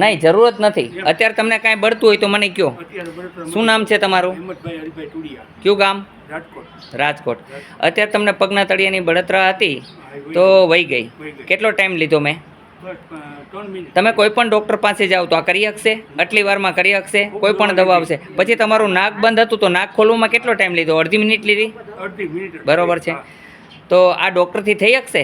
નહીં, જરૂરત નથી. અત્યારે તમને કાંઈ બળતું હોય તો મને કહો. શું નામ છે તમારું? કયું ગામ? રાજકોટ. અત્યારે તમને પગના તળિયાની બળતરા હતી તો વહી ગઈ. કેટલો ટાઈમ લીધો મેં? તમે કોઈ પણ ડૉક્ટર પાસે જાઓ તો આ કરી શકશે? આટલી વારમાં કરી શકશે? કોઈ પણ દવા આવશે? પછી તમારું નાક બંધ હતું તો નાક ખોલવામાં કેટલો ટાઈમ લીધો? અડધી મિનિટ લીધી? બરાબર છે. તો આ ડૉક્ટરથી થઈ શકશે?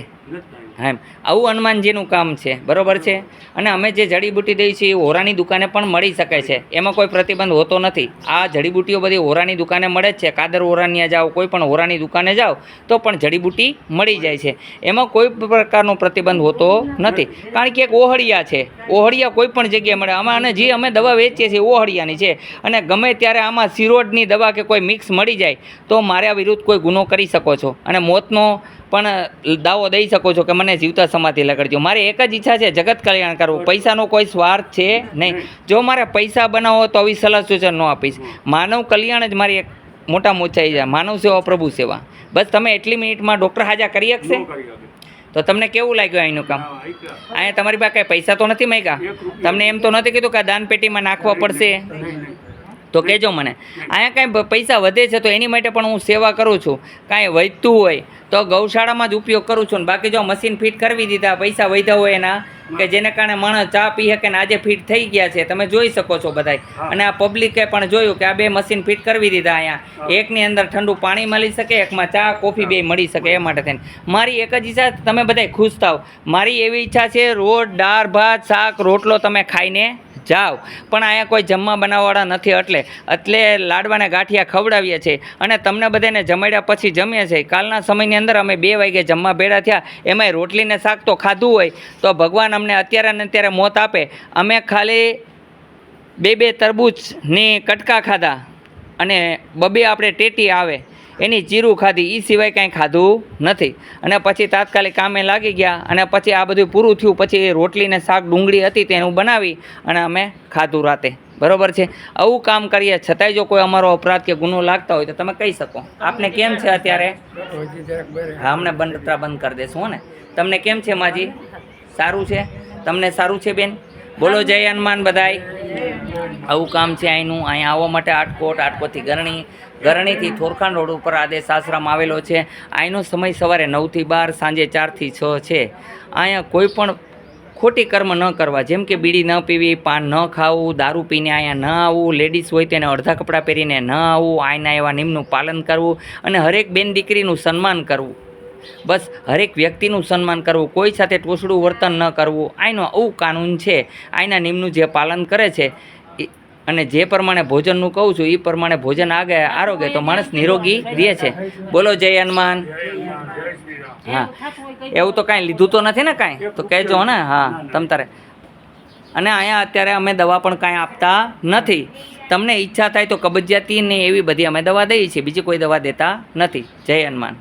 હા, એમ આવું હનુમાનજીનું કામ છે. બરાબર છે. અને અમે જે જડીબુટી દઈએ છીએ એ હોરાની દુકાને પણ મળી શકે છે, એમાં કોઈ પ્રતિબંધ હોતો નથી. આ જડીબુટીઓ બધી હોરાની દુકાને મળે જ છે. કાદર હોરાની જાઓ, કોઈ પણ હોરાની દુકાને જાઓ તો પણ જડીબુટી મળી જાય છે. એમાં કોઈ પ્રકારનો પ્રતિબંધ હોતો નથી, કારણ કે એક ઓહળિયા છે. ઓહળિયા કોઈ પણ જગ્યાએ મળે. આમાં અને જે અમે દવા વેચીએ છીએ ઓહળિયાની છે, અને ગમે ત્યારે આમાં સિરોડની દવા કે કોઈ મિક્સ મળી જાય તો મારા વિરુદ્ધ કોઈ ગુનો કરી શકો છો, અને મોતનો પણ દાવો દઈ શકો છો કે મને જીવતા સમાધિ લગાડજો. મારી એક જ ઈચ્છા છે, જગત કલ્યાણ કરવું. પૈસાનો કોઈ સ્વાર્થ છે નહીં. જો મારે પૈસા બનાવો તો આવી સલાહ સૂચન ન આપીશ. માનવ કલ્યાણ જ મારી એક મોટા મોટા ઈચ્છા. માનવ સેવા, પ્રભુ સેવા. બસ તમે એટલી મિનિટમાં ડૉક્ટર હાજર કરી શકશે? તો તમને કેવું લાગ્યું અહીંનું કામ? અહીંયા તમારી પાસે કાંઈ પૈસા તો નથી માંગ્યા? તમને એમ તો નથી કીધું કે દાન પેટીમાં નાખવા પડશે? તો કહેજો મને. અહીંયા કાંઈ પૈસા વધે છે તો એની માટે પણ હું સેવા કરું છું. કાંઈ વધતું હોય તો ગૌશાળામાં જ ઉપયોગ કરું છું. બાકી જો મશીન ફિટ કરવી દીધા, પૈસા વધ્યા હોય એના, કે જેને કારણે માણસ ચા પી શકે ને આજે ફિટ થઈ ગયા છે, તમે જોઈ શકો છો બધાય. અને આ પબ્લિકે પણ જોયું કે આ 2 મશીન ફિટ કરવી દીધા અહીંયા. એકની અંદર ઠંડુ પાણી મળી શકે, એકમાં ચા કોફી 2 મળી શકે. એ માટે થઈને મારી એક જ ઈચ્છા, તમે બધાય ખુશ થાવ. મારી એવી ઈચ્છા છે, રોટ, દાળ, ભાત, શાક, રોટલો તમે ખાઈને જાઓ. પણ અહીંયા કોઈ જમવા બનાવવાવાળા નથી, એટલે લાડવાને ગાંઠિયા ખવડાવીએ છીએ અને તમને બધાને જમાડ્યા પછી જમીએ છીએ. કાલના સમયની અંદર અમે 2 વાગે જમવા ભેળા થયા, એમાંય રોટલીને શાક તો ખાધું હોય તો ભગવાન અમને અત્યારે ને અત્યારે મોત આપે. અમે ખાલી 2 તરબૂચની કટકા ખાધા અને 2 આપણે ટેટી આવે એની ચીરું ખાધી, એ સિવાય કાંઈ ખાધું નથી. અને પછી તાત્કાલિક કામે લાગી ગયા અને પછી આ બધું પૂરું થયું. પછી રોટલીને શાક, ડુંગળી હતી તેનું બનાવી અને અમે ખાધું રાતે. બરાબર છે. આવું કામ કરીએ છતાંય જો કોઈ અમારો અપરાધ કે ગુનો લાગતા હોય તો તમે કહી શકો. આપને કેમ છે અત્યારે? હા, અમને બંધ કરી દેશું. હો ને? તમને કેમ છે માજી? સારું છે? તમને સારું છે બેન? બોલો જય હનુમાન બધાય. આવું કામ છે અહીંનું. અહીંયા આવવા માટે આટકોટથી ગરણીથી થોરખાણ રોડ ઉપર આદેશ આશ્રમ આવેલો છે. અહીંનો સમય સવારે 9 થી 12, સાંજે 4 થી 6 છે. અહીંયા કોઈ પણ ખોટી કર્મ ન કરવા, જેમ કે બીડી ન પીવી, પાન ન ખાવું, દારૂ પીને અહીંયા ન આવવું, લેડીઝ હોય તેને અડધા કપડાં પહેરીને ન આવવું, આયના એવા નિયમનું પાલન કરવું અને હરેક બેન દીકરીનું સન્માન કરવું. બસ હરેક વ્યક્તિનું સન્માન કરવું, કોઈ સાથે ટોસડું વર્તન ન કરવું. આયનો આવું કાનૂન છે. આયના નિયમનું જે પાલન કરે છે અને જે પ્રમાણે ભોજનનું કહું છું એ પ્રમાણે ભોજન આરોગે તો માણસ નિરોગી રહે છે. બોલો જય હનુમાન. હા, એવું તો કાંઈ લીધું તો નથી ને કાંઈ? તો કહેજો ને. હા, તમ તારે. અને અહીંયા અત્યારે અમે દવા પણ કાંઈ આપતા નથી. તમને ઈચ્છા થાય તો કબજિયાતી ને એવી બધી અમે દવા દઈએ છીએ, બીજી કોઈ દવા દેતા નથી. જય હનુમાન.